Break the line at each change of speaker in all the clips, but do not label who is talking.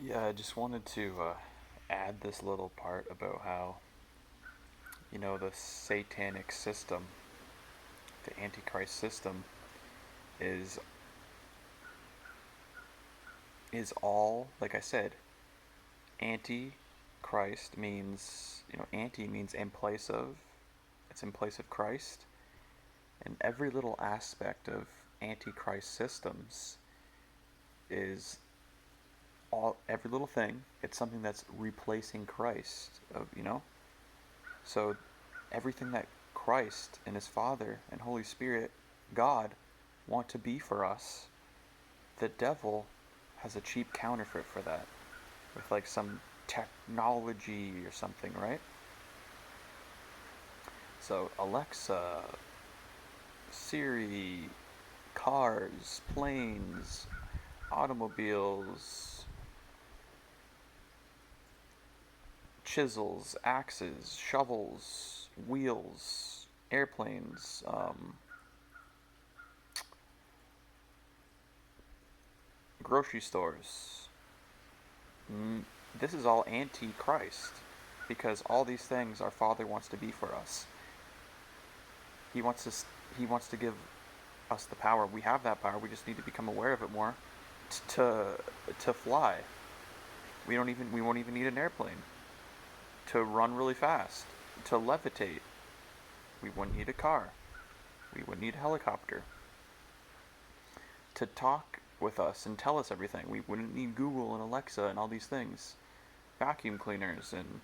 Yeah, I just wanted to add this little part about how, the satanic system, the Antichrist system, is is all, like I said, anti-Christ means, anti means in place of, it's in place of Christ, and every little aspect of Antichrist systems is every little thing, it's something that's replacing Christ, So everything that Christ and his Father and Holy Spirit, God, want to be for us, the devil has a cheap counterfeit for that with like some technology or something, right? So Alexa, Siri, cars, planes, automobiles, chisels, axes, shovels, wheels, airplanes, grocery stores. Mm, this is all anti-Christ because all these things our Father wants to be for us. He wants to he wants to give us the power. We have that power. We just need to become aware of it more to to fly. We won't even need an airplane to run really fast, to levitate. We wouldn't need a car. We wouldn't need a helicopter to talk with us and tell us everything. We wouldn't need Google and Alexa and all these things. Vacuum cleaners and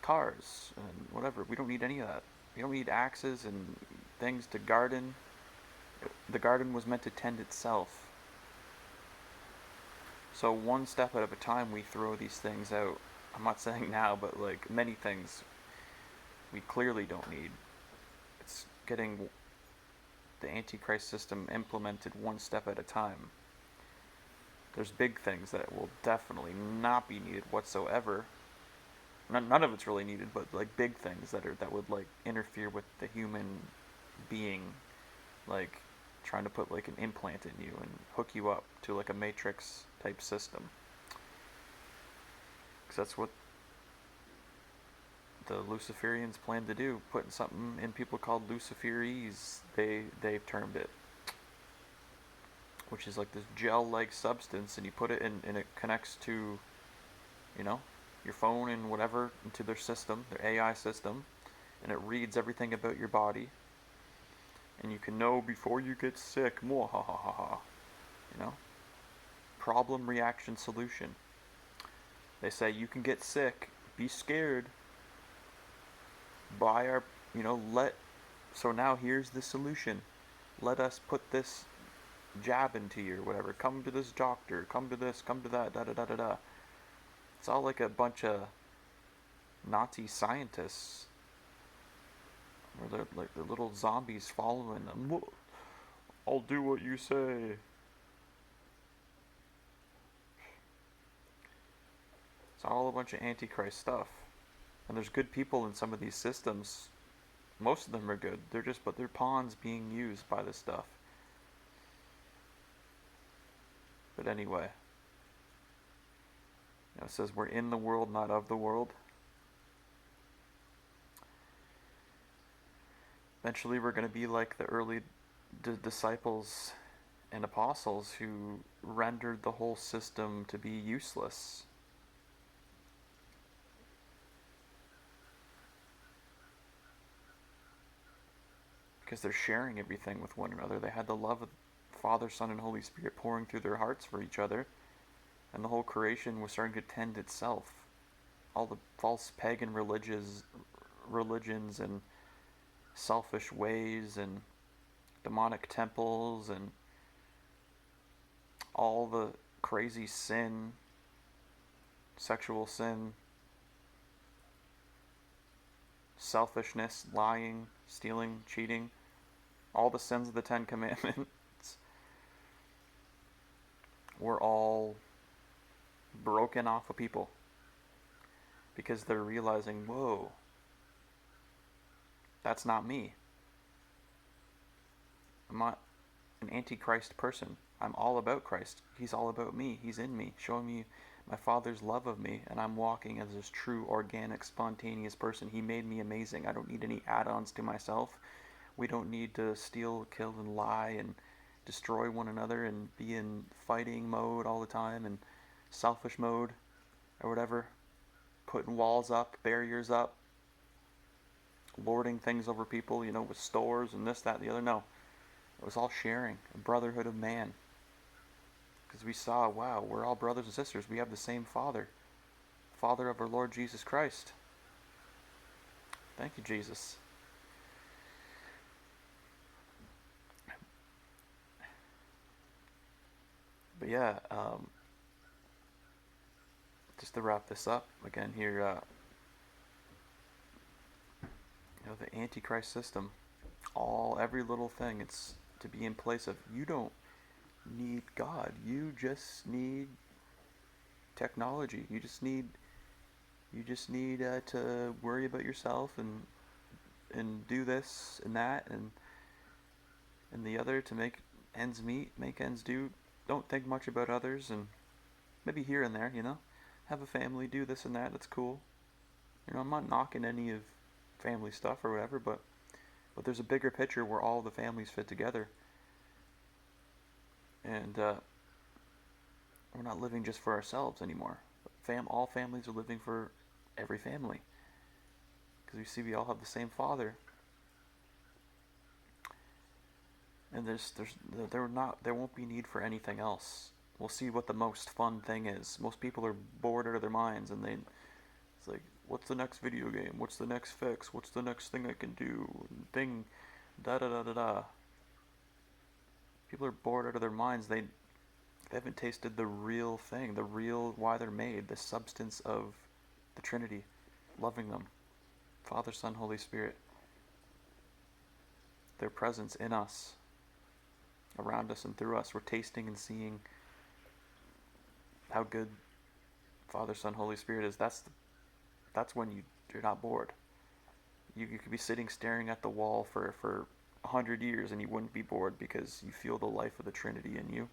cars and whatever. We don't need any of that. We don't need axes and things to garden. The garden was meant to tend itself. So one step at a time we throw these things out. I'm not saying now, but like many things we clearly don't need. It's getting the Antichrist system implemented one step at a time. There's big things that will definitely not be needed whatsoever. None of it's really needed, but like big things that would like interfere with the human being, like trying to put like an implant in you and hook you up to like a matrix type system. Because that's what the Luciferians plan to do, putting something in people called Luciferese. They've termed it, which is like this gel-like substance, and you put it in, and it connects to, you know, your phone and whatever into their system, their AI system, and it reads everything about your body, and you can know before you get sick. Mwahaha. You know, problem, reaction, solution. They say you can get sick, be scared, buy our, let. So now here's the solution. Let us put this jab into you or whatever. Come to this doctor. Come to this. Come to that. Da da da da da. It's all like a bunch of Nazi scientists, where they're like the little zombies following them. I'll do what you say. It's all a bunch of antichrist stuff. And there's good people in some of these systems. Most of them are good. But they're pawns being used by this stuff. But anyway, it says we're in the world, not of the world. Eventually, we're going to be like the early disciples and apostles who rendered the whole system to be useless. Because they're sharing everything with one another. They had the love of Father, Son, and Holy Spirit pouring through their hearts for each other, and the whole creation was starting to tend itself. All the false pagan religions and selfish ways and demonic temples and all the crazy sin, sexual sin, selfishness, lying, stealing, cheating, all the sins of the Ten Commandments were all broken off of people because they're realizing, whoa, that's not me. I'm not an antichrist person. I'm all about Christ. He's all about me. He's in me, showing me my Father's love of me, and I'm walking as this true, organic, spontaneous person. He made me amazing. I don't need any add-ons to myself. We don't need to steal, kill, and lie and destroy one another and be in fighting mode all the time and selfish mode or whatever. Putting walls up, barriers up, lording things over people, with stores and this, that, and the other. No. It was all sharing, a brotherhood of man. Because we saw, wow, we're all brothers and sisters. We have the same Father. Father of our Lord Jesus Christ. Thank you, Jesus. But yeah, just to wrap this up again here, the Antichrist system, every little thing, it's to be in place of, you don't need God. You just need technology. You just need to worry about yourself and do this and that and the other to make ends meet, make ends do. Don't think much about others, and maybe here and there, have a family, do this and that. That's cool. I'm not knocking any of family stuff or whatever, but there's a bigger picture where all the families fit together, and we're not living just for ourselves anymore. All families are living for every family, because we see we all have the same Father, and there won't be need for anything else. We'll see what the most fun thing is. Most people are bored out of their minds, and it's like, what's the next video game? What's the next fix? What's the next thing I can do? Thing, da da da da da. People are bored out of their minds. They haven't tasted the real thing, the real why they're made, the substance of the Trinity, loving them, Father, Son, Holy Spirit, their presence in us, around us and through us. We're tasting and seeing how good Father, Son, Holy Spirit is. That's when you're not bored. You could be sitting staring at the wall for 100 years and you wouldn't be bored, because you feel the life of the Trinity in you.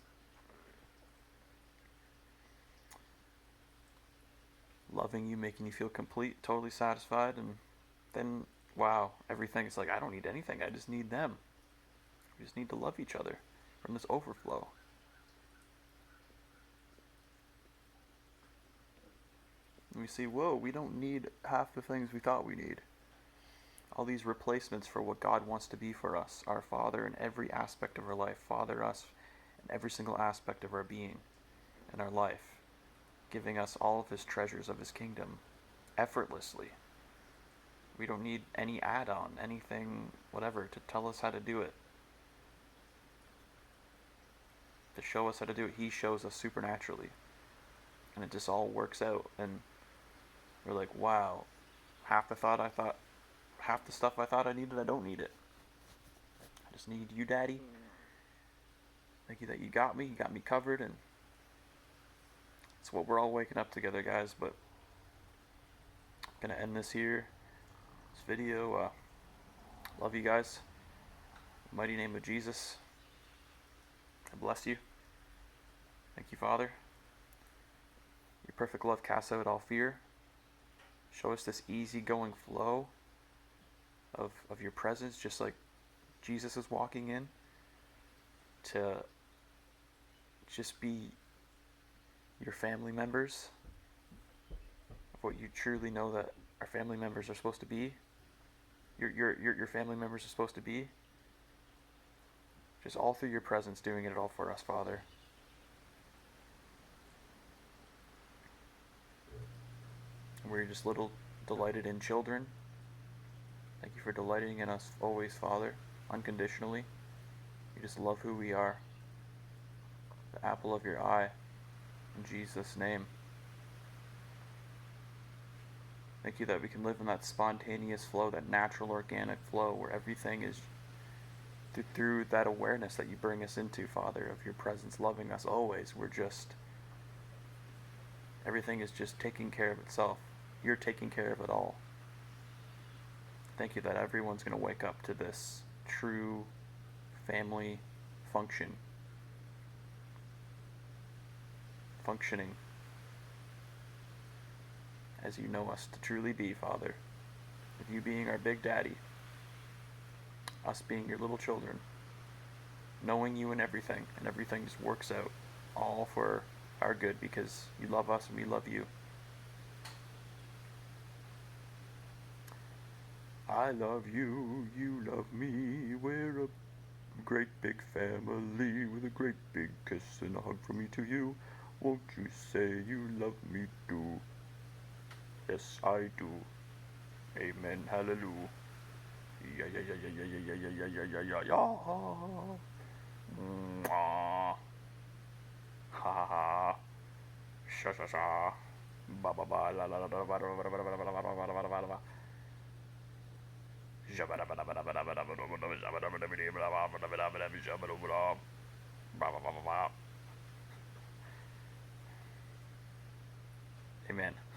Loving you, making you feel complete, totally satisfied, and then, wow, everything is like, I don't need anything, I just need them. We just need to love each other from this overflow. And we see, whoa, we don't need half the things we thought we need. All these replacements for what God wants to be for us, our Father in every aspect of our life, Father us in every single aspect of our being and our life, giving us all of His treasures of His kingdom effortlessly. We don't need any add-on, anything, whatever, to tell us how to do it. To show us how to do it, He shows us supernaturally. And it just all works out, and we're like, wow, half the stuff I thought I needed, I don't need it. I just need you, Daddy. Thank you that you got me covered, and it's what we're all waking up together, guys. But I'm gonna end this here, this video. Love you guys. In the mighty name of Jesus, I bless you. Thank you, Father. Your perfect love casts out all fear. Show us this easygoing flow of your presence, just like Jesus is walking in, to just be your family members, of what you truly know that our family members are supposed to be. Your family members are supposed to be. Just all through your presence, doing it all for us, Father. We're just little delighted in children. Thank you for delighting in us always, Father, unconditionally. You just love who we are. The apple of your eye. In Jesus' name. Thank you that we can live in that spontaneous flow, that natural, organic flow, where everything is through that awareness that you bring us into, Father, of your presence, loving us always. Everything is just taking care of itself. You're taking care of it all. Thank you that everyone's going to wake up to this true family functioning. as you know us to truly be, Father. With you being our big daddy, us being your little children, knowing you in everything, and everything just works out all for our good because you love us and we love you. I love you, you love me, we're a great big family with a great big kiss and a hug from me to you. Won't you say you love me too? Yes, I do. Amen, hallelujah. Yeah, yeah, yeah, yeah, yeah, yeah, yeah, yeah, yeah, yeah, yeah. Mwah. Ha ha ha. Sha sha sha. Ba ba ba la la la la ba ba ba ba ba ba ba ba ba ba ba ba. Amen.